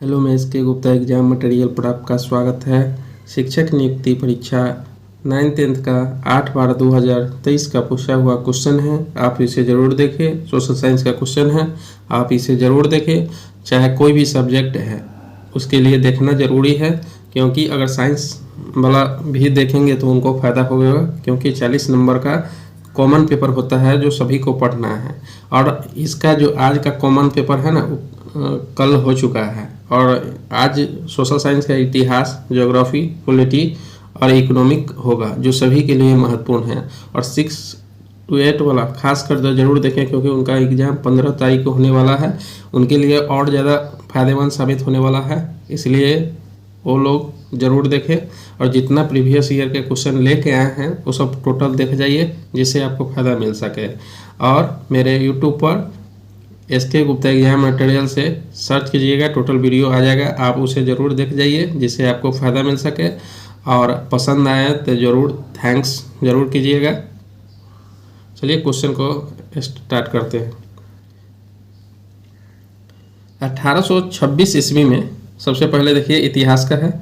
Hello, मैं S के Gupta exam material पर आपका स्वागत है। शिक्षक नियुक्ति परीक्षा 9th-10th का 8/12/2023 का पूछा हुआ क्वेश्चन है। आप इसे ज़रूर देखें। सोशल साइंस का क्वेश्चन है, आप इसे ज़रूर देखें। चाहे कोई भी सब्जेक्ट है उसके लिए देखना ज़रूरी है, क्योंकि अगर साइंस वाला भी देखेंगे तो उनको फ़ायदा होगा, क्योंकि 40 नंबर का कॉमन पेपर होता है जो सभी को पढ़ना है। और इसका जो आज का कॉमन पेपर है ना, कल हो चुका है। और आज सोशल साइंस का इतिहास, ज्योग्राफी, पॉलिटी और इकोनॉमिक होगा, जो सभी के लिए महत्वपूर्ण है। और 6 to 8 वाला खास कर ज़रूर देखें, क्योंकि उनका एग्ज़ाम 15 तारीख को होने वाला है। उनके लिए और ज़्यादा फायदेमंद साबित होने वाला है, इसलिए वो लोग ज़रूर देखें। और जितना प्रीवियस ईयर के क्वेश्चन लेके आए हैं वो सब टोटल देख जाइए, जिससे आपको फ़ायदा मिल सके। और मेरे यूट्यूब पर एस के गुप्ता एग्जाम मटेरियल से सर्च कीजिएगा, टोटल वीडियो आ जाएगा, आप उसे ज़रूर देख जाइए, जिससे आपको फ़ायदा मिल सके। और पसंद आए तो ज़रूर थैंक्स ज़रूर कीजिएगा। चलिए क्वेश्चन को स्टार्ट करते हैं। 1826 ईस्वी में, सबसे पहले देखिए इतिहास का है।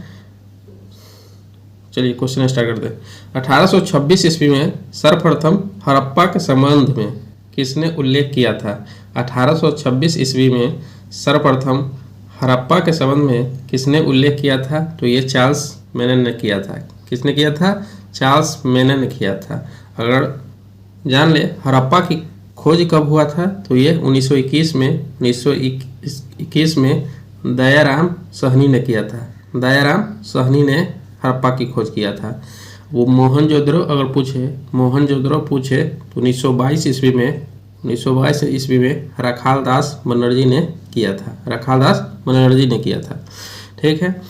चलिए क्वेश्चन स्टार्ट करते हैं। 1826 ईस्वी में सर्वप्रथम हड़प्पा के संबंध में किसने उल्लेख किया था? 1826 ईस्वी में सर्वप्रथम हड़प्पा के संबंध में किसने उल्लेख किया था? तो ये चार्ल्स मेनन ने किया था। किसने किया था? चार्ल्स मेनन ने किया था। अगर जान ले हड़प्पा की खोज कब हुआ था, तो ये 1921 में दयाराम साहनी ने किया था। दयाराम साहनी ने हड़प्पा की खोज किया था। वो मोहनजोदड़ो अगर मोहनजोदड़ो पूछे तो 1922 ईस्वी में राखाल दास बनर्जी ने किया था। राखाल दास बनर्जी ने किया था। ठीक है।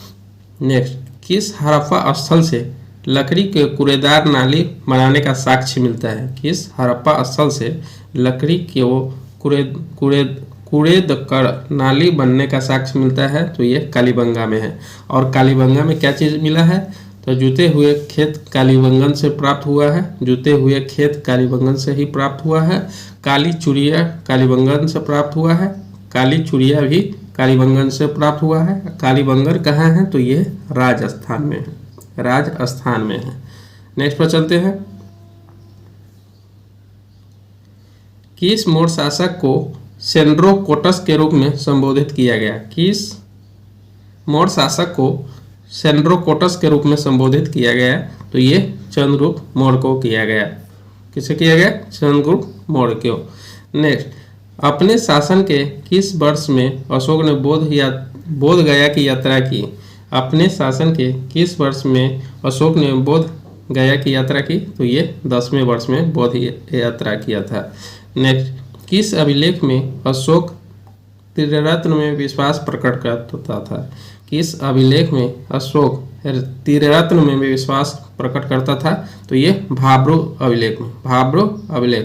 नेक्स्ट, किस हड़प्पा स्थल से लकड़ी के कूड़ेदार नाली बनाने का साक्ष्य मिलता है? किस हड़प्पा स्थल से लकड़ी के कूड़ेदकर नाली बनने का साक्ष्य मिलता है? तो ये कालीबंगा में है। और कालीबंगा में क्या चीज़ मिला है? तो जुते हुए खेत कालीबंगन से प्राप्त हुआ है। जुते हुए खेत कालीबंगन से ही प्राप्त हुआ है। काली चूड़िया कालीबंगन से प्राप्त हुआ है। काली चूड़िया भी कालीबंगन से प्राप्त हुआ है। कालीबंगन कहाँ है? तो ये राजस्थान में है। राजस्थान में है। नेक्स्ट पर चलते हैं। किस मोड़ शासक को सेंड्रोकोटस के रूप में संबोधित किया गया? किस मोड़ शासक को सेंड्रोकोटस के रूप में संबोधित किया गया? तो ये चंद्रगुप्त मौर्य को किया गया। किसे किया गया? चंद्रगुप्त मौर्य को। नेक्स्ट, अपने शासन के किस वर्ष में अशोक ने बोध गया की यात्रा की? अपने शासन के किस वर्ष में अशोक ने बोध गया की यात्रा की? तो ये 10वें वर्ष में बोध यात्रा किया था। नेक्स्ट, किस अभिलेख में अशोक त्रिरत्न में विश्वास प्रकट करता था? किस अभिलेख में अशोक त्रिरत्न में विश्वास प्रकट करता था? तो ये भाब्रो अभिलेख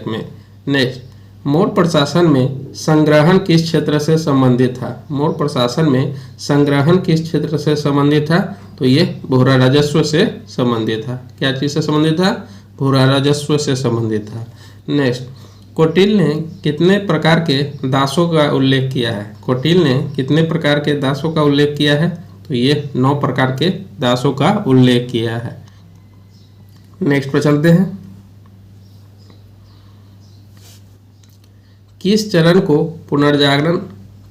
में। नेक्स्ट, मौर्य प्रशासन में संग्रहण किस क्षेत्र से संबंधित था? मौर्य प्रशासन में संग्रहण किस क्षेत्र से संबंधित था? तो ये भूरा राजस्व से संबंधित था। क्या चीज से संबंधित था? भूरा राजस्व से संबंधित था। नेक्स्ट, कौटिल्य ने कितने प्रकार के दासों का उल्लेख किया है? कौटिल्य ने कितने प्रकार के दासों का उल्लेख किया है? तो ये 9 प्रकार के दासों का उल्लेख किया है। नेक्स्ट पर चलते हैं। किस चरण को पुनर्जागरण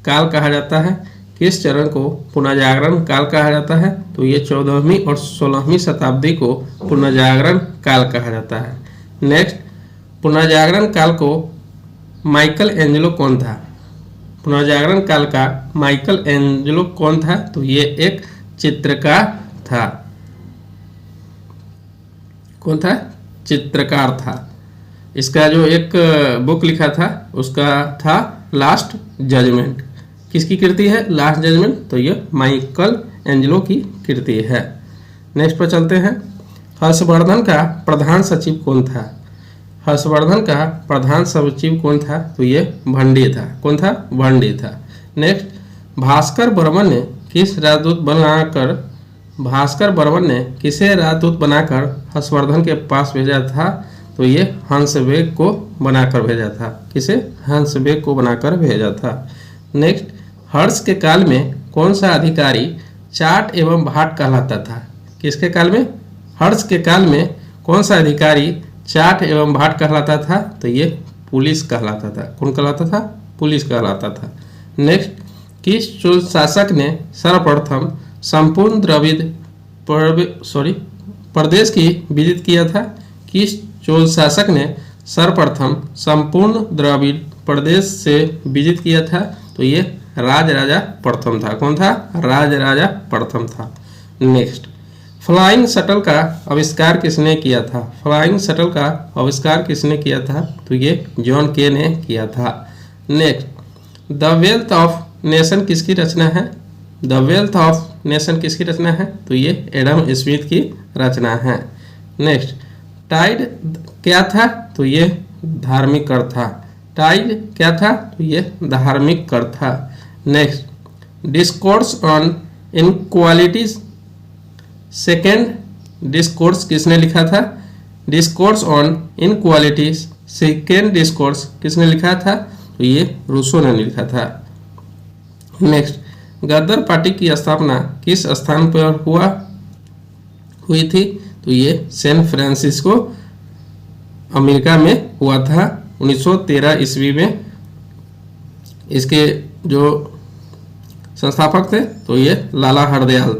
काल कहा जाता है? किस चरण को पुनर्जागरण काल कहा जाता है? तो ये 14वीं और 16वीं शताब्दी को पुनर्जागरण काल कहा जाता है। नेक्स्ट, पुनर्जागरण काल को माइकल एंजेलो कौन था? पुनर्जागरण काल का माइकल एंजेलो कौन था? तो ये एक चित्रकार था। कौन था? चित्रकार था। इसका जो एक बुक लिखा था उसका था लास्ट जजमेंट। किसकी कृति है? Last Judgment. तो ये माइकल एंजेलो की कृति है। नेक्स्ट पर चलते हैं। हर्षवर्धन का प्रधान सचिव कौन था? हर्षवर्धन का प्रधान सचिव कौन था? तो ये भंडी था। कौन था? भंडी था। नेक्स्ट, भास्कर बर्मन ने किसे राजदूत बनाकर हर्षवर्धन के पास भेजा था? तो ये हंसबेग को बनाकर भेजा था। किसे? हंसबेग को बनाकर भेजा था। नेक्स्ट, हर्ष के काल में कौन सा अधिकारी चाट एवं भाट कहलाता था? किसके काल में? हर्ष के काल में कौन सा अधिकारी चाट एवं भाट कहलाता था? तो ये पुलिस कहलाता था। कौन कहलाता था? पुलिस कहलाता था। नेक्स्ट, किस चोल शासक ने सर्वप्रथम संपूर्ण द्रविड़ प्रदेश की विजित किया था? किस चोल शासक ने सर्वप्रथम संपूर्ण द्रविड़ प्रदेश से विजित किया था? तो ये राजराजा प्रथम था। कौन था? राजराजा प्रथम था। नेक्स्ट, फ्लाइंग शटल का आविष्कार किसने किया था? फ्लाइंग शटल का आविष्कार किसने किया था? तो ये जॉन के ने किया था। Next, the wealth of nation किसकी रचना है? द वेल्थ ऑफ नेशन किसकी रचना है? तो ये एडम स्मिथ की रचना है। नेक्स्ट, टाइड क्या था? तो ये धार्मिक कर था। टाइड क्या था? तो ये धार्मिक कर था। Next, discourse on inequalities second discourse किसने लिखा था? Discourse on inequalities second discourse किसने लिखा था? तो ये रूसो ने लिखा था। नेक्स्ट, गदर पार्टी की स्थापना किस स्थान पर हुई थी? तो ये सैन फ्रांसिस्को अमेरिका में हुआ था 1913 ईस्वी में। इसके जो संस्थापक थे तो ये लाला हरदयाल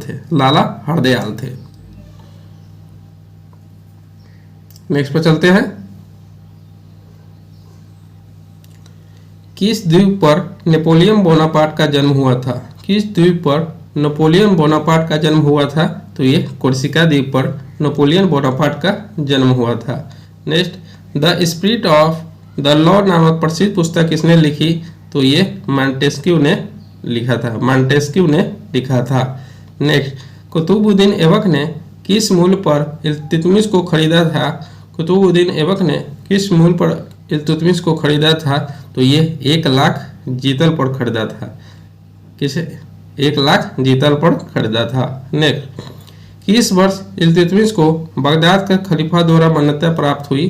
थे। नेक्स्ट पर चलते हैं। किस द्वीप पर नेपोलियन बोनापार्ट का जन्म हुआ था? किस द्वीप पर नेपोलियन बोनापार्ट का जन्म हुआ था? तो ये कोर्सिका द्वीप पर नेपोलियन बोनापार्ट का जन्म हुआ था। Next, the spirit of the law नामक प्रसिद्ध पुस्तक किसने लिखी? तो ये मॉन्टेस्क्यू ने लिखा था। नेक्स्ट, कुतुबुद्दीन ऐबक ने किस मूल्य पर इल्तुतमिश को खरीदा था? कुतुबुद्दीन ऐबक ने किस मूल्य पर इल्तुतमिश को खरीदा था? तो ये 1 लाख जीतल पर खरीदा था। किसे? 1 लाख जीतल पर खरीदा था। नेक्स्ट, किस वर्ष इल्तुतमिश को बगदाद का खलीफा द्वारा मान्यता प्राप्त हुई?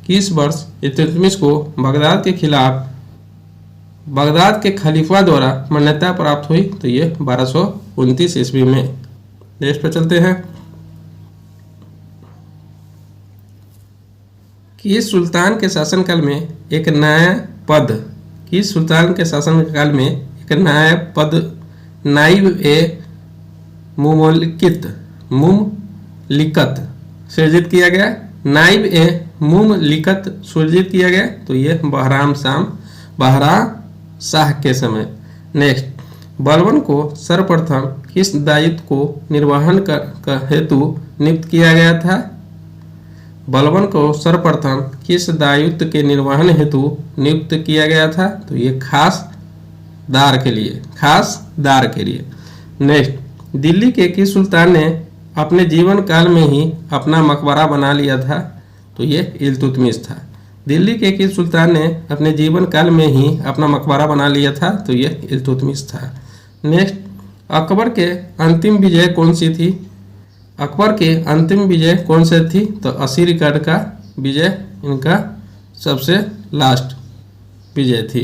किस वर्ष इल्तुतमिश को बगदाद के खलीफा द्वारा मान्यता प्राप्त हुई? तो ये 1229 ईस्वी में। नेक्स्ट पर चलते हैं। किस सुल्तान के शासनकाल में एक नया पद नाइब ए मुमलिकत सृजित किया गया? नाइब ए मुमलिकत सृजित किया गया? तो ये बहराम शाह के समय। नेक्स्ट, बलबन को सर्वप्रथम किस दायित्व को निर्वहन हेतु नियुक्त किया गया था? बलबन को सर्वप्रथम किस दायित्व के निर्वहन हेतु नियुक्त किया गया था? तो ये खास दार के लिए। नेक्स्ट, दिल्ली के किस सुल्तान ने अपने जीवन काल में ही अपना मकबरा बना लिया था? तो ये इल्तुतमिश था। दिल्ली के किस सुल्तान ने अपने जीवन काल में ही अपना मकबरा बना लिया था? तो ये इल्तुतमिश था। नेक्स्ट, अकबर के अंतिम विजय कौन सी थी? अकबर के अंतिम विजय कौन सी थी? तो असीरगढ़ का विजय इनका सबसे लास्ट विजय थी।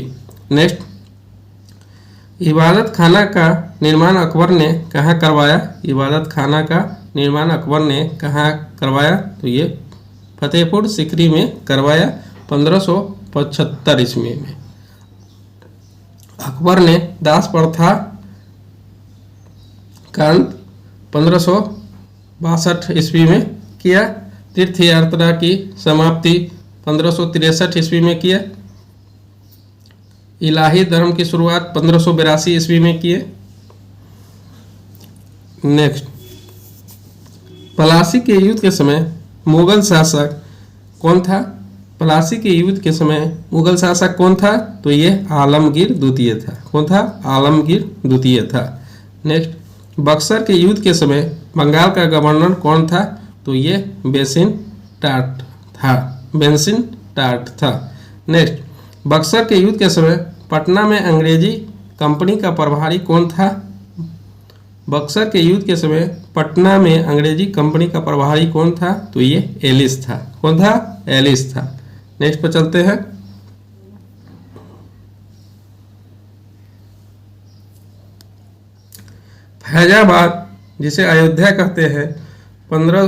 नेक्स्ट, इबादत खाना का निर्माण अकबर ने कहाँ करवाया? इबादत खाना का निर्माण अकबर ने कहाँ करवाया? तो ये फतेहपुर सिकरी में करवाया 1575 ईस्वी में। अकबर ने दास प्रथा का अंत 1562 ईस्वी में किया। तीर्थ यात्रा की समाप्ति 1563 ईस्वी में किया। इलाही धर्म की शुरुआत 1582 ईस्वी में किए। नेक्स्ट, प्लासी के युद्ध के समय मुगल शासक कौन था? प्लासी के युद्ध के समय मुगल शासक कौन था? तो ये आलमगीर द्वितीय था। कौन था? आलमगीर द्वितीय था। नेक्स्ट, बक्सर के युद्ध के समय बंगाल का गवर्नर कौन था? तो ये बेसिन टाट था। नेक्स्ट, बक्सर के युद्ध के समय पटना में अंग्रेजी कंपनी का प्रभारी कौन था? बक्सर के युद्ध के समय पटना में अंग्रेजी कंपनी का प्रभारी कौन था? तो ये एलिस था। कौन था? एलिस था। नेक्स्ट पर चलते हैं। फैजाबाद जिसे अयोध्या कहते हैं 15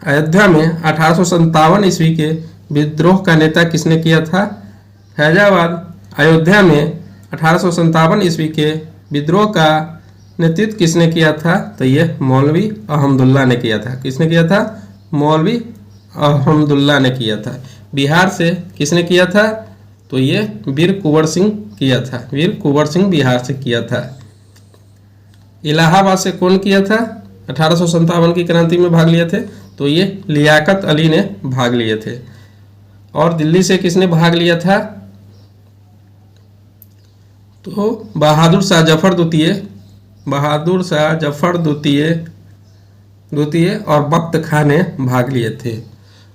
अयोध्या में 1857 ईस्वी के विद्रोह का नेता किसने किया था? फैजाबाद अयोध्या में 1857 ईस्वी के विद्रोह का नेतृत्व किसने किया था? तो ये मौलवी अहमदुल्ला ने किया था। किसने किया था? मौलवी अहमदुल्ला ने किया था। बिहार से किसने किया था? तो ये वीर कुंवर सिंह किया था। वीर कुंवर सिंह बिहार से किया था। इलाहाबाद से कौन किया था? 1857 की क्रांति में भाग लिए थे, तो ये लियाकत अली ने भाग लिए थे। और दिल्ली से किसने भाग लिया था? तो बहादुर शाह जफर द्वितीय और बख्त खां ने भाग लिए थे।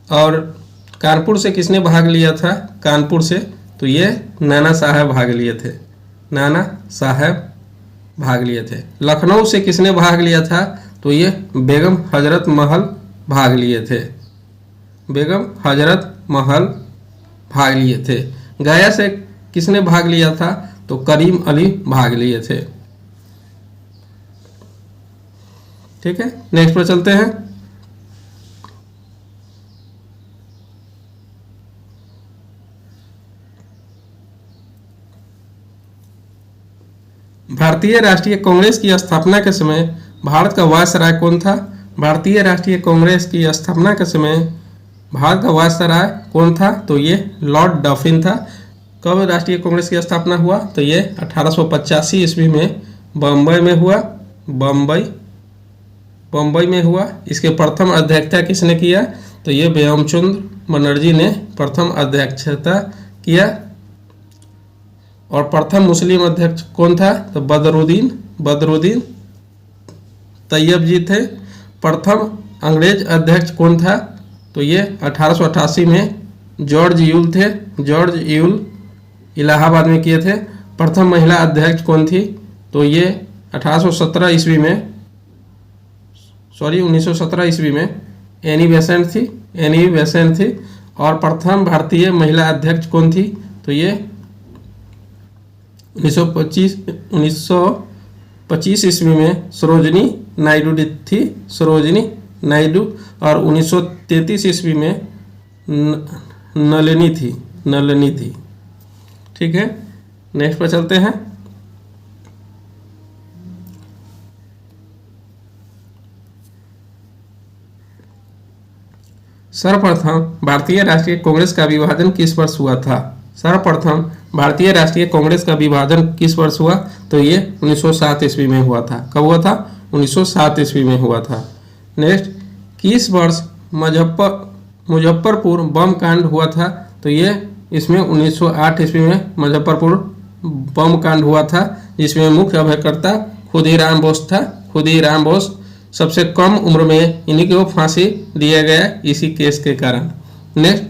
और कानपुर से किसने भाग लिया था? कानपुर से तो ये नाना साहब भाग लिए थे। नाना साहब भाग लिए थे। लखनऊ से किसने भाग लिया था? तो ये बेगम हजरत महल भाग लिए थे। बेगम हजरत महल भाग लिए थे। गया से किसने भाग लिया था? तो करीम अली भाग लिए थे। ठीक है, नेक्स्ट पर चलते हैं। भारतीय राष्ट्रीय कांग्रेस की स्थापना के समय भारत का वायसराय कौन था? भारतीय राष्ट्रीय कांग्रेस की स्थापना के समय भारत का वायसराय कौन था? तो ये लॉर्ड डफिन था। कब राष्ट्रीय कांग्रेस की स्थापना हुआ? तो ये 1885 ईस्वी में बम्बई में हुआ। बम्बई में हुआ। इसके प्रथम अध्यक्षता किसने किया? तो ये बंकिमचंद्र बनर्जी ने प्रथम अध्यक्षता किया। और प्रथम मुस्लिम अध्यक्ष कौन था? तो बदरुद्दीन तैयब जी थे। प्रथम अंग्रेज अध्यक्ष कौन था? तो ये 1888 में जॉर्ज यूल थे। जॉर्ज यूल इलाहाबाद में किए थे। प्रथम महिला अध्यक्ष कौन थी? तो ये 1917 ईस्वी में एनी बेसेंट थी। और प्रथम भारतीय महिला अध्यक्ष कौन थी? तो ये 1925 ईस्वी में सरोजनी नायडू और 1933 ईस्वी में नलिनी थी। ठीक है, नेक्स्ट पर चलते हैं। सर्वप्रथम भारतीय राष्ट्रीय कांग्रेस का विभाजन किस वर्ष हुआ था? सर्वप्रथम भारतीय राष्ट्रीय कांग्रेस का विभाजन किस वर्ष हुआ? तो ये 1907 ईस्वी में हुआ था। कब हुआ था? 1907 ईस्वी में हुआ था। नेक्स्ट, किस वर्ष मुजफ्फरपुर बम कांड हुआ था? तो ये इसमें 1908 ईस्वी में मुजफ्फरपुर बम कांड हुआ था, जिसमें मुख्य अभिकर्ता खुदीराम बोस था। खुदीराम बोस सबसे कम उम्र में इन्हीं को फांसी दिया गया इसी केस के कारण। नेक्स्ट,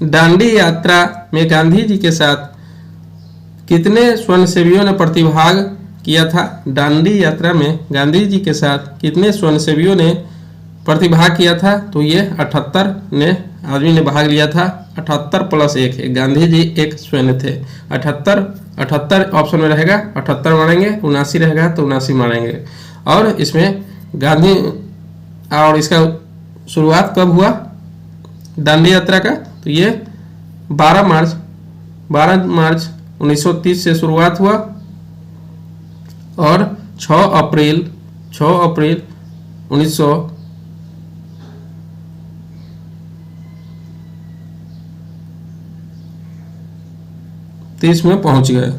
दांडी यात्रा में गांधी जी के साथ कितने स्वयंसेवियों ने प्रतिभाग किया था? दांडी यात्रा में गांधी जी के साथ कितने स्वयंसेवियों ने प्रतिभाग किया था? तो ये 78 आदमी ने भाग लिया था। 78 + 1, गांधी जी एक स्वयं थे। 78 ऑप्शन में रहेगा, 78 मारेंगे, 79 रहेगा तो 79 मारेंगे। और इसमें गांधी और इसका शुरुआत कब हुआ दांडी यात्रा का? तो ये 12 मार्च 1930 से शुरुआत हुआ और 6 अप्रैल 1930 में पहुंच गए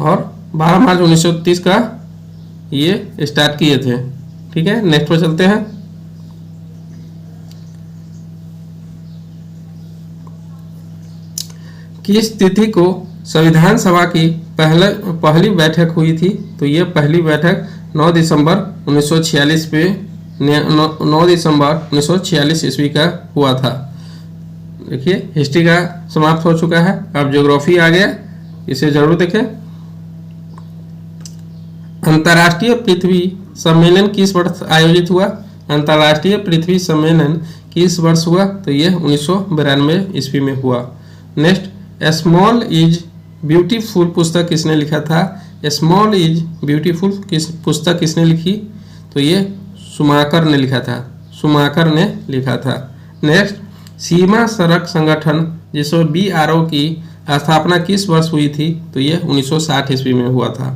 और 12 मार्च 1930 का ये स्टार्ट किए थे। ठीक है, नेक्स्ट पर चलते हैं। किस तिथि को संविधान सभा की पहली बैठक हुई थी? तो ये पहली बैठक 9 दिसंबर 1946 पे 9 दिसंबर 1946 ईस्वी का हुआ था। देखिए, हिस्ट्री का समाप्त हो चुका है, अब ज्योग्राफी आ गया, इसे जरूर देखें। अंतर्राष्ट्रीय पृथ्वी सम्मेलन किस वर्ष आयोजित हुआ? अंतर्राष्ट्रीय पृथ्वी सम्मेलन किस वर्ष हुआ? तो ये 1992 ईस्वी में हुआ। नेक्स्ट, स्मॉल इज ब्यूटीफुल पुस्तक किसने लिखा था? स्मॉल इज ब्यूटीफुल किस पुस्तक किसने लिखी? तो ये शुमाकर ने लिखा था, शुमाकर ने लिखा था। नेक्स्ट, सीमा सड़क संगठन जिसमें BRO की स्थापना किस वर्ष हुई थी? तो ये 1960 ईस्वी में हुआ था।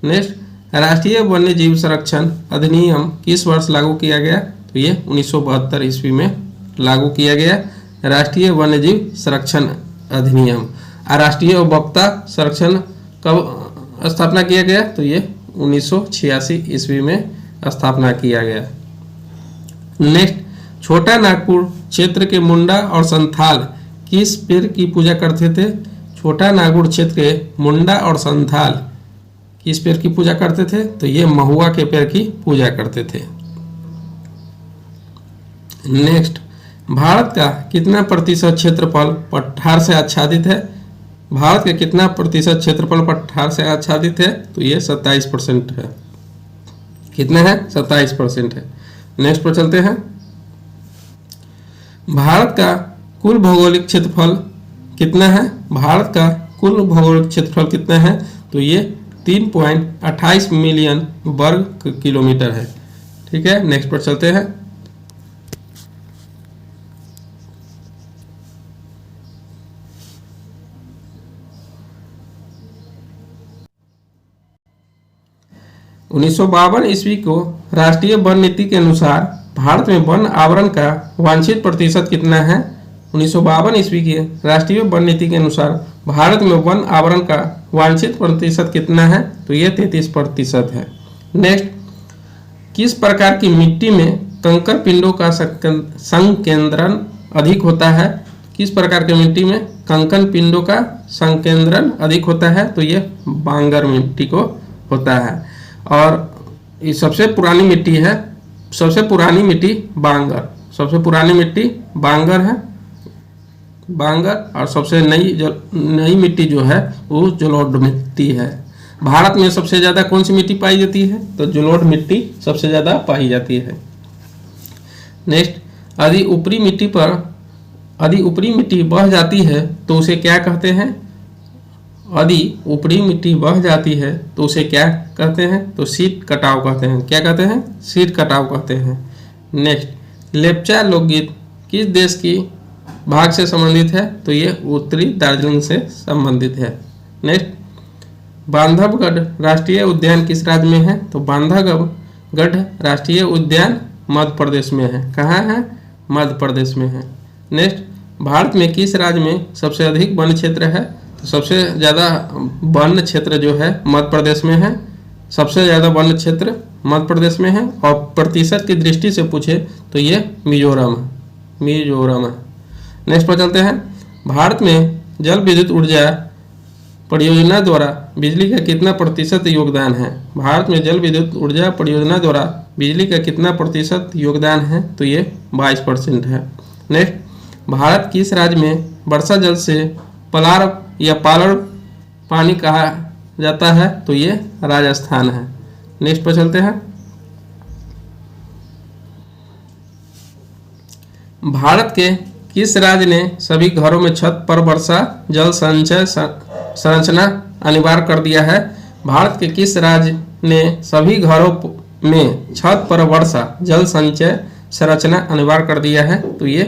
नेक्स्ट, राष्ट्रीय वन्य जीव संरक्षण अधिनियम किस वर्ष लागू किया गया? तो ये 1972 ईस्वी में लागू किया गया राष्ट्रीय वन्य जीव संरक्षण अधिनियम। राष्ट्रीय उपभोक्ता संरक्षण कब स्थापना किया गया? तो ये 1986 ईस्वी में स्थापना किया गया। नेक्स्ट, छोटा नागपुर क्षेत्र के मुंडा और संथाल किस पेड़ की पूजा करते थे? छोटा नागपुर क्षेत्र के मुंडा और संथाल किस पेड़ की पूजा करते थे? तो ये महुआ के पेड़ की पूजा करते थे। नेक्स्ट, भारत का कितना प्रतिशत क्षेत्रफल पठार से आच्छादित है? भारत का कितना प्रतिशत क्षेत्रफल पठार से आच्छादित है? तो ये 27% है। कितना है? 27% है। नेक्स्ट पर चलते हैं। भारत का कुल भौगोलिक क्षेत्रफल कितना है? भारत का कुल भौगोलिक क्षेत्रफल कितना है? तो ये 3.28 मिलियन वर्ग किलोमीटर है। ठीक है, नेक्स्ट पर चलते हैं। उन्नीस सौ 52 ईस्वी को राष्ट्रीय वन नीति के अनुसार भारत में वन आवरण का वांछित प्रतिशत कितना है? 1952 ईस्वी की राष्ट्रीय वन नीति के अनुसार भारत में वन आवरण का वांछित प्रतिशत कितना है? तो ये 33% है। नेक्स्ट, किस प्रकार की मिट्टी में कंकर पिंडों का संकेंद्रण अधिक होता है? किस प्रकार की मिट्टी में कंकन पिंडों का संकेंद्रण अधिक होता है? तो ये बांगर मिट्टी को होता है। और ये सबसे पुरानी मिट्टी है, सबसे पुरानी मिट्टी बांगर, सबसे पुरानी मिट्टी बांगर है, बांगर। और सबसे नई मिट्टी जो है वो जलोढ़ मिट्टी है। भारत में सबसे ज़्यादा कौन सी मिट्टी पाई जाती है? तो जलोढ़ मिट्टी सबसे ज़्यादा पाई जाती है। नेक्स्ट, यदि ऊपरी मिट्टी बह जाती है तो उसे क्या कहते हैं? यदि ऊपरी मिट्टी बह जाती है तो उसे क्या कहते हैं? तो शीत कटाव कहते हैं। क्या कहते हैं? शीत कटाव कहते हैं। नेक्स्ट, लेप्चा लोकगीत किस देश की भाग से संबंधित है? तो ये उत्तरी दार्जिलिंग से संबंधित है। नेक्स्ट, बांधवगढ़ राष्ट्रीय उद्यान किस राज्य में है? तो बांधवगढ़ राष्ट्रीय उद्यान मध्य प्रदेश में है। कहाँ है? मध्य प्रदेश में है। नेक्स्ट, भारत में किस राज्य में सबसे अधिक वन क्षेत्र है? तो सबसे ज़्यादा वन क्षेत्र जो है मध्य प्रदेश में है। सबसे ज़्यादा वन क्षेत्र मध्य प्रदेश में है। और प्रतिशत की दृष्टि से पूछे तो ये मिजोरम है। नेक्स्ट पर चलते हैं। भारत में जल विद्युत ऊर्जा परियोजना द्वारा बिजली का कितना प्रतिशत योगदान है? भारत में जल विद्युत ऊर्जा परियोजना द्वारा बिजली का कितना प्रतिशत योगदान है? तो ये 22% है। नेक्स्ट, भारत किस राज्य में वर्षा जल से पलार या पालर पानी कहा जाता है? तो ये राजस्थान है। नेक्स्ट पर चलते हैं। भारत के किस राज्य ने सभी घरों में छत पर वर्षा जल संचय संरचना अनिवार्य कर दिया है? भारत के किस राज्य ने सभी घरों में छत पर वर्षा जल संचय संरचना अनिवार्य कर दिया है? तो ये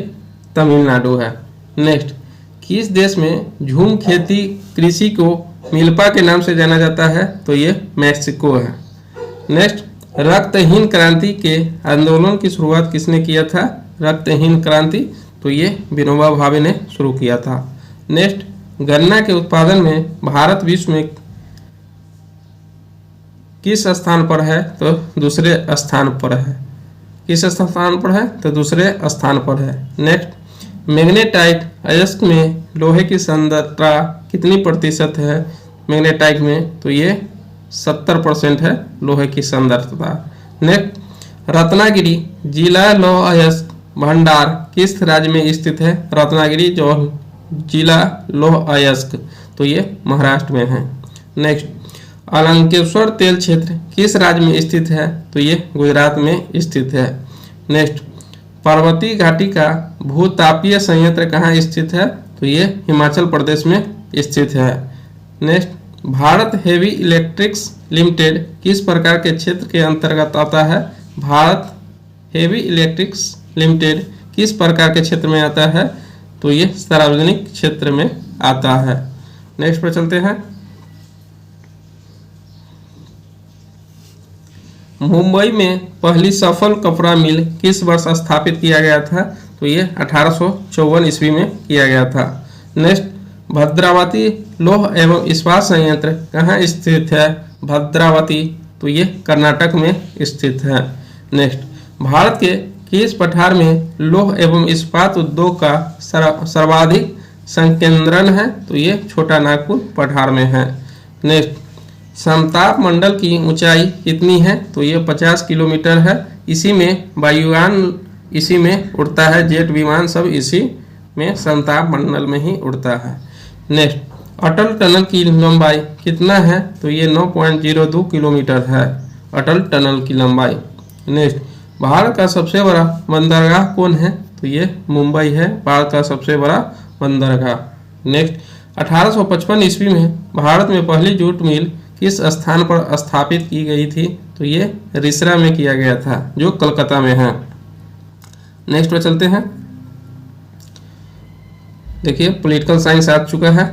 तमिलनाडु है। नेक्स्ट, किस देश में झूम खेती कृषि को मिल्पा के नाम से जाना जाता है? तो ये मैक्सिको है। नेक्स्ट, रक्तहीन क्रांति के आंदोलन की शुरुआत किसने किया था? रक्तहीन क्रांति तो ये विनोबा भावे ने शुरू किया था। नेक्स्ट, गन्ना के उत्पादन में भारत विश्व में किस स्थान पर है? तो दूसरे स्थान पर है। किस स्थान पर है? तो दूसरे स्थान पर है। नेक्स्ट, मैग्नेटाइट अयस्क में लोहे की सांद्रता कितनी प्रतिशत है? मैग्नेटाइट में तो ये 70% है लोहे की सांद्रता। नेक्स्ट, रत्नागिरी जिला लौह अयस्क भंडार किस राज्य में स्थित है? रत्नागिरी जो जिला लौह अयस्क तो ये महाराष्ट्र में है। नेक्स्ट, अलंकेश्वर तेल क्षेत्र किस राज्य में स्थित है? तो ये गुजरात में स्थित है। नेक्स्ट, पार्वती घाटी का भूतापीय संयंत्र कहाँ स्थित है? तो ये हिमाचल प्रदेश में स्थित है। Next, Bharat heavy electrics limited किस प्रकार के क्षेत्र के अंतर्गत आता है? भारत हेवी इलेक्ट्रिक्स लिमिटेड किस प्रकार के क्षेत्र में आता है? तो ये सार्वजनिक क्षेत्र में आता है। नेक्स्ट पर चलते हैं। मुंबई में पहली सफल कपड़ा मिल किस वर्ष स्थापित किया गया था? तो ये 1854 ईस्वी में किया गया था। नेक्स्ट, भद्रावती लौह एवं इस्पात संयंत्र कहाँ स्थित है? भद्रावती, तो ये कर्नाटक में स्थित है। नेक्स्ट, भारत के किस पठार में लौह एवं इस्पात उद्योग का सर्वाधिक संकेंद्रण है? तो ये छोटा नागपुर पठार में है। नेक्स्ट, समताप मंडल की ऊंचाई कितनी है? तो ये 50 किलोमीटर है। इसी में वायुयान इसी में उड़ता है, जेट विमान सब इसी में समताप मंडल में ही उड़ता है। नेक्स्ट, अटल टनल की लंबाई कितना है? तो ये 9.02 किलोमीटर है अटल टनल की लंबाई। नेक्स्ट, भारत का सबसे बड़ा बंदरगाह कौन है? तो ये मुंबई है भारत का सबसे बड़ा बंदरगाह। नेक्स्ट, 1855 ईस्वी में भारत में पहली जूट मिल किस स्थान पर स्थापित की गई थी? तो ये रिसरा में किया गया था जो कलकत्ता में है। नेक्स्ट पर चलते हैं। देखिए पॉलिटिकल साइंस आ चुका है।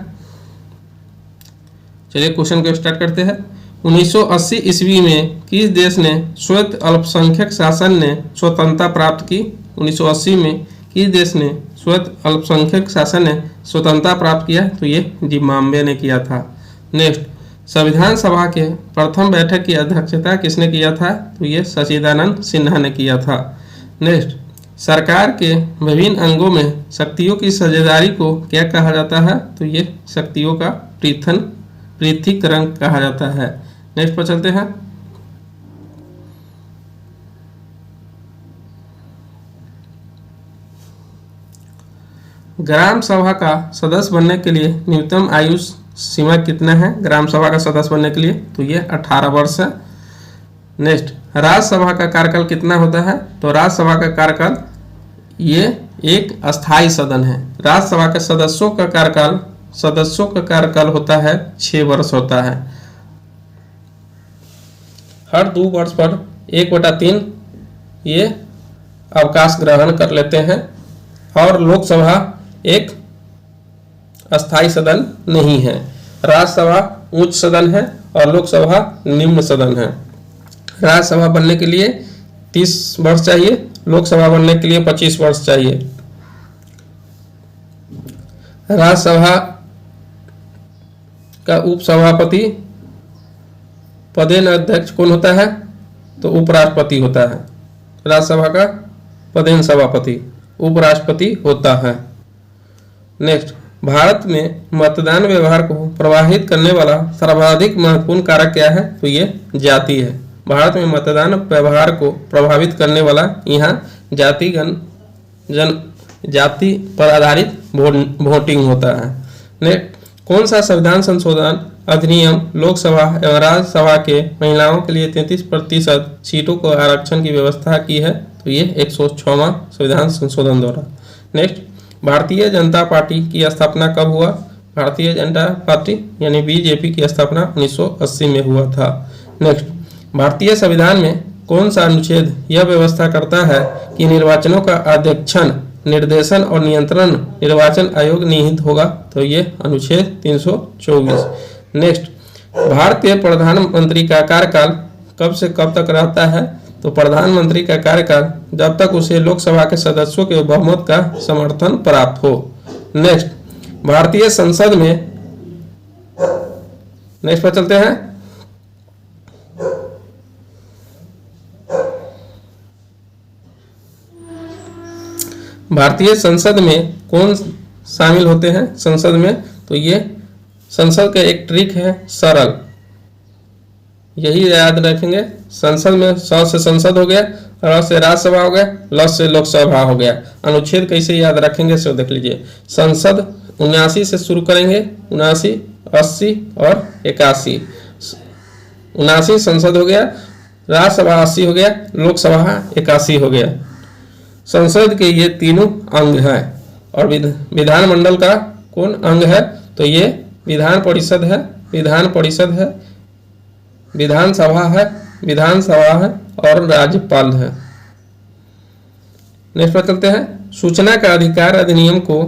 चलिए क्वेश्चन को स्टार्ट करते हैं। 1980 ईस्वी में किस देश ने श्वेत अल्पसंख्यक शासन ने स्वतंत्रता प्राप्त की? 1980 में किस देश ने श्वेत अल्पसंख्यक शासन ने स्वतंत्रता प्राप्त किया? तो ये जिम्बाब्वे ने किया था। नेक्स्ट, संविधान सभा के प्रथम बैठक की अध्यक्षता किसने किया था? तो ये सच्चिदानंद सिन्हा ने किया था। नेक्स्ट, सरकार के विभिन्न अंगों में शक्तियों की साझेदारी को क्या कहा जाता है? तो ये शक्तियों का पृथकीकरण कहा जाता है। नेक्स्ट पर चलते हैं। ग्राम सभा का सदस्य बनने के लिए न्यूनतम आयु सीमा कितना है? ग्राम सभा का सदस्य बनने के लिए तो ये 18 वर्ष है। नेक्स्ट, राज्यसभा का कार्यकाल कितना होता है? तो राज्यसभा का कार्यकाल ये एक अस्थाई सदन है। राज्यसभा के सदस्यों का कार्यकाल होता है 6 वर्ष होता है। हर 2 वर्ष पर 1/3 ये अवकाश ग्रहण कर लेते हैं और लोकसभा एक अस्थाई सदन नहीं है। राज्यसभा उच्च सदन है और लोकसभा निम्न सदन है। राज्यसभा बनने के लिए 30 वर्ष चाहिए, लोकसभा बनने के लिए 25 वर्ष चाहिए। राज्यसभा का उपसभापति पदेन अध्यक्ष कौन होता है? तो उपराष्ट्रपति होता है। राज्यसभा का पदेन सभापति उपराष्ट्रपति होता है। नेक्स्ट, भारत में मतदान व्यवहार को प्रभावित करने वाला सर्वाधिक महत्वपूर्ण कारक क्या है? तो ये जाति है। भारत में मतदान व्यवहार को प्रभावित करने वाला यहाँ जाति पर आधारित वोटिंग होता है। नेक्स्ट, कौन सा संविधान संशोधन अधिनियम लोकसभा एवं राज्यसभा के महिलाओं के लिए 33% सीटों को आरक्षण की व्यवस्था की है? तो ये 106वां संविधान संशोधन द्वारा। नेक्स्ट, भारतीय जनता पार्टी की स्थापना कब हुआ? भारतीय जनता पार्टी यानी बीजेपी की स्थापना 1980 में हुआ था। नेक्स्ट, भारतीय संविधान में कौन सा अनुच्छेद यह व्यवस्था करता है कि निर्वाचनों का अध्यक्षण, निर्देशन और नियंत्रण निर्वाचन आयोग निहित होगा? तो ये अनुच्छेद 324। नेक्स्ट, भारत के प्रधानमंत्री का कार्यकाल कब से कब तक रहता है? तो प्रधानमंत्री का कार्यकाल जब तक उसे लोकसभा के सदस्यों के बहुमत का समर्थन प्राप्त हो। नेक्स्ट, भारतीय संसद में नेक्स्ट पर चलते हैं। भारतीय संसद में कौन शामिल होते हैं संसद में? तो ये संसद का एक ट्रिक है सरल, यही याद रखेंगे। संसद में स से संसद हो गया, र से राज्यसभा हो गया, ल से लोकसभा हो गया। अनुच्छेद कैसे याद रखेंगे सो देख लीजिए। संसद 79 से शुरू करेंगे, 79, 80 और 81। 79 संसद हो गया, राज्यसभा 80 हो गया, लोकसभा 81 हो गया। संसद के ये तीनों अंग हैं। और विधानमंडल का कौन अंग है? तो ये विधान परिषद है विधान परिषद है, विधानसभा है और राज्यपाल है। नेक्स्ट पर चलते हैं। सूचना का अधिकार अधिनियम को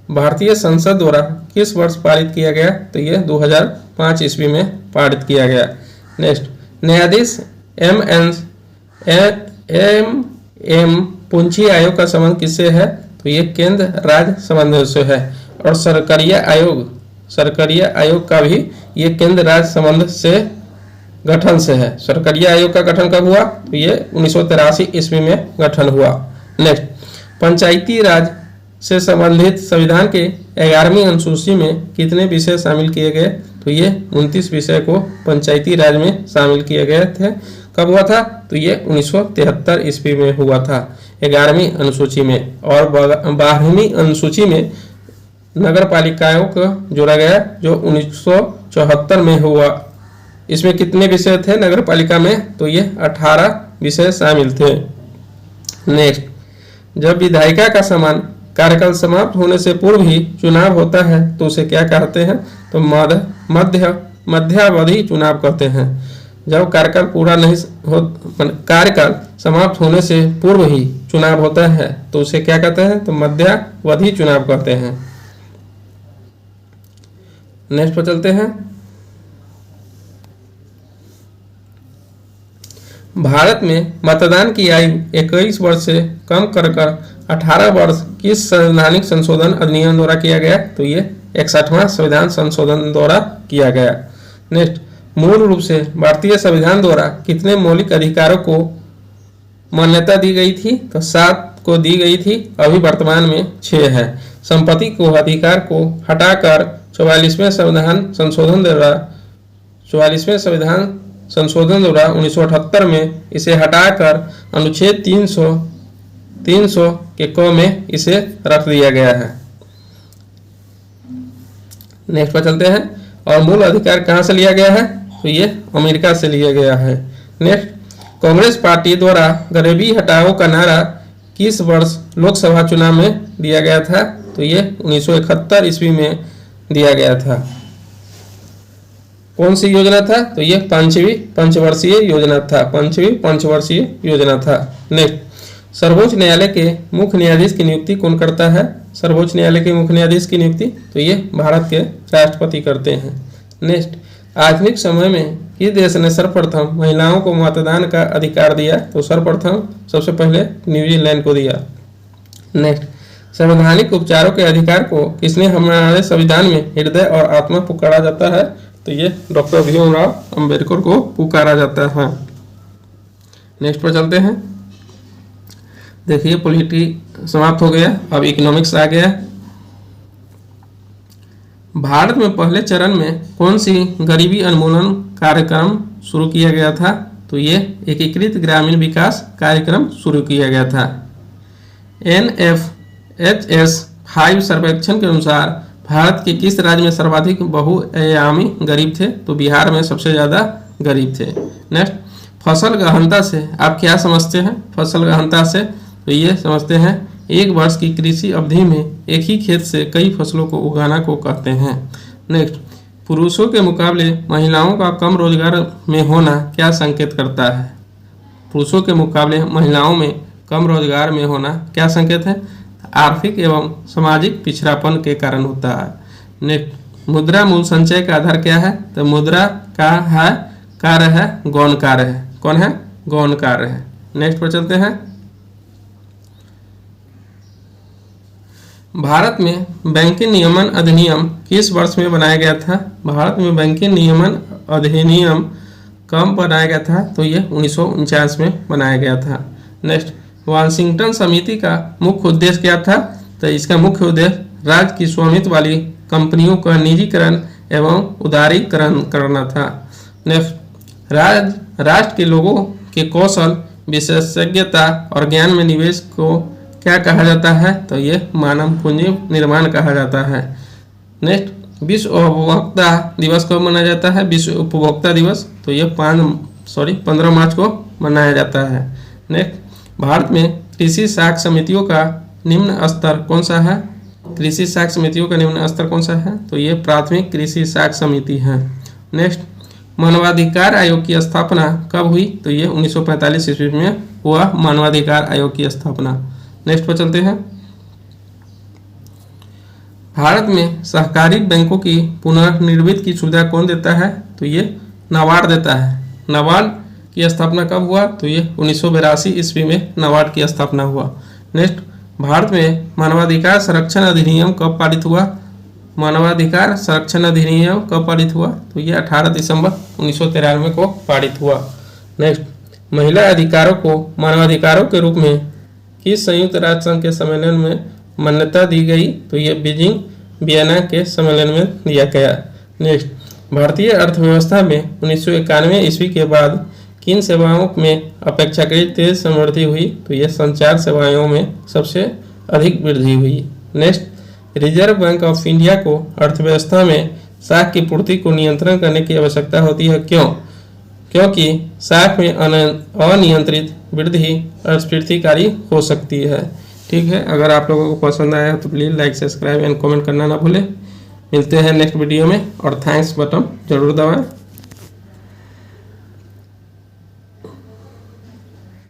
भारतीय संसद द्वारा किस वर्ष पारित किया गया? तो ये 2005 ईस्वी में पारित किया गया। नेक्स्ट, न्यायाधीश एम पूंजी आयोग का संबंध किससे है? तो ये केंद्र राज्य संबंध से है। और सरकारीय आयोग का भी ये केंद्र राज्य संबंध से गठन से है। सरकारीय आयोग का गठन कब हुआ? तो ये 1983 ईस्वी में गठन हुआ। नेक्स्ट, पंचायती राज से संबंधित संविधान के 11वीं अनुसूची में कितने विषय शामिल किए गए? तो ये 29 विषय को पंचायती राज में शामिल किए गए थे। कब हुआ था? तो ये 1973 ईस्वी में हुआ था 11वीं अनुसूची में। और 12वीं अनुसूची में नगर पालिकाओं को जोड़ा गया जो 1974 में हुआ। इसमें कितने विषय थे नगर पालिका में? तो ये 18 विषय शामिल थे। नेक्स्ट, जब विधायिका का समान कार्यकाल समाप्त होने से पूर्व ही चुनाव होता है तो उसे क्या कहते हैं? तो मध्यावधि चुनाव कहते हैं। जब कार्यकाल पूरा नहीं हो, कार्यकाल समाप्त होने से पूर्व ही चुनाव होता है तो उसे क्या कहते हैं? तो मध्यावधि चुनाव कहते हैं। नेक्स्ट पर चलते हैं। भारत में मतदान की आयु 21 वर्ष से कम कर 18 वर्ष किस संवैधानिक संशोधन अधिनियम द्वारा किया गया? तो ये 61वां संविधान संशोधन द्वारा किया गया। नेक्स्ट, मूल रूप से भारतीय संविधान द्वारा कितने मौलिक अधिकारों को मान्यता दी गई थी? तो 7 को दी गई थी, अभी वर्तमान में 6 है। संपत्ति को अधिकार को हटाकर 44वें संविधान संशोधन द्वारा 1978 में इसे हटाकर अनुच्छेद 300 के क में इसे रख दिया गया है। नेक्स्ट पर चलते हैं। और मूल अधिकार कहां से लिया गया है? तो ये अमेरिका से लिया गया है। नेक्स्ट, कांग्रेस पार्टी द्वारा गरीबी हटाओ का नारा किस वर्ष लोकसभा चुनाव में दिया गया था? तो ये 1971 ईस्वी में दिया गया था। कौन सी योजना था? तो ये पांचवी पंचवर्षीय योजना था। नेक्स्ट, सर्वोच्च न्यायालय के मुख्य न्यायाधीश की नियुक्ति कौन करता है? सर्वोच्च न्यायालय के मुख्य न्यायाधीश की नियुक्ति तो ये भारत के राष्ट्रपति करते हैं। नेक्स्ट, आधुनिक समय में किस देश ने सर्वप्रथम महिलाओं को मतदान का अधिकार दिया? तो सर्वप्रथम सबसे पहले न्यूजीलैंड को दिया। नेक्स्ट, संवैधानिक उपचारों के अधिकार को किसने हमारे संविधान में हृदय और आत्मा पुकारा जाता है? तो ये डॉक्टर भीमराव अंबेडकर को पुकारा जाता है। नेक्स्ट पर चलते हैं। देखिए पॉलिटी समाप्त हो गया, अब इकोनॉमिक्स आ गया। भारत में पहले चरण में कौन सी गरीबी उन्मूलन कार्यक्रम शुरू किया गया था? तो ये एकीकृत ग्रामीण विकास कार्यक्रम शुरू किया गया था। NFHS 5 सर्वेक्षण के अनुसार भारत के किस राज्य में सर्वाधिक बहुआयामी गरीब थे? तो बिहार में सबसे ज़्यादा गरीब थे। नेक्स्ट, फसल गहनता से आप क्या समझते हैं? फसल गहनता से तो ये समझते हैं एक वर्ष की कृषि अवधि में एक ही खेत से कई फसलों को उगाना को कहते हैं। नेक्स्ट, पुरुषों के मुकाबले महिलाओं का कम रोजगार में होना क्या संकेत करता है? पुरुषों के मुकाबले महिलाओं में कम रोजगार में होना क्या संकेत है? आर्थिक एवं सामाजिक पिछड़ापन के कारण होता है। नेक्स्ट, मुद्रा मूल संचय का आधार क्या है? तो मुद्रा का है कार्य है गौण कार्य है। कौन है? गौण कार्य है। नेक्स्ट पर चलते हैं। भारत में बैंकिंग नियमन अधिनियम किस वर्ष में बनाया गया था? भारत में बैंकिंग नियमन अधिनियम कब बनाया गया था? तो ये 1949 में बनाया गया था। नेक्स्ट, वाशिंगटन समिति का मुख्य उद्देश्य क्या था? तो इसका मुख्य उद्देश्य राज्य की स्वामित्व वाली कंपनियों का निजीकरण एवं उदारीकरण करना था। नेक्स्ट, राष्ट्र के लोगों के कौशल, विशेषज्ञता और ज्ञान में निवेश को क्या कहा जाता है? तो ये मानव पूंजी निर्माण कहा जाता है। नेक्स्ट, विश्व उपभोक्ता दिवस कब मनाया जाता है? विश्व उपभोक्ता दिवस तो ये 15 मार्च को मनाया जाता है। नेक्स्ट, भारत में कृषि साख समितियों का निम्न स्तर कौन सा है? कृषि साख समितियों का निम्न स्तर कौन सा है? तो ये प्राथमिक कृषि साख समिति है। नेक्स्ट, मानवाधिकार आयोग की स्थापना कब हुई? तो ये 1945 ईस्वी में हुआ मानवाधिकार आयोग की स्थापना। नेक्स्ट पर चलते हैं। भारत में सहकारी बैंकों की पुनर्निर्मित की सुविधा कौन देता है? तो ये नाबार्ड देता है। नाबार्ड की स्थापना कब हुआ? तो ये 1982 ईस्वी में नाबार्ड की स्थापना हुआ। नेक्स्ट, भारत में मानवाधिकार संरक्षण अधिनियम कब पारित हुआ? मानवाधिकार संरक्षण अधिनियम कब पारित हुआ? तो ये 18 दिसंबर 1993 को पारित हुआ। नेक्स्ट, महिला अधिकारों को मानवाधिकारों के रूप में किस संयुक्त राष्ट्र संघ के सम्मेलन में मान्यता दी गई? तो ये बीजिंग वियना के सम्मेलन में दिया गया। नेक्स्ट, भारतीय अर्थव्यवस्था में 1991 ईस्वी के बाद किन सेवाओं में अपेक्षाकृत तेज समृद्धि हुई? तो ये संचार सेवाओं में सबसे अधिक वृद्धि हुई। Next, reserve bank of India को अर्थव्यवस्था में साख की पूर्ति को नियंत्रण करने की आवश्यकता होती है। क्यों? क्योंकि साख में अनियंत्रित वृद्धि अस्फीतिकारी हो सकती है। ठीक है, अगर आप लोगों को पसंद आया तो please like, subscribe and comment करना ना भूलें। मिलते हैं नेक्स्ट वीडियो में और थैंक्स बटन जरूर दबाएं।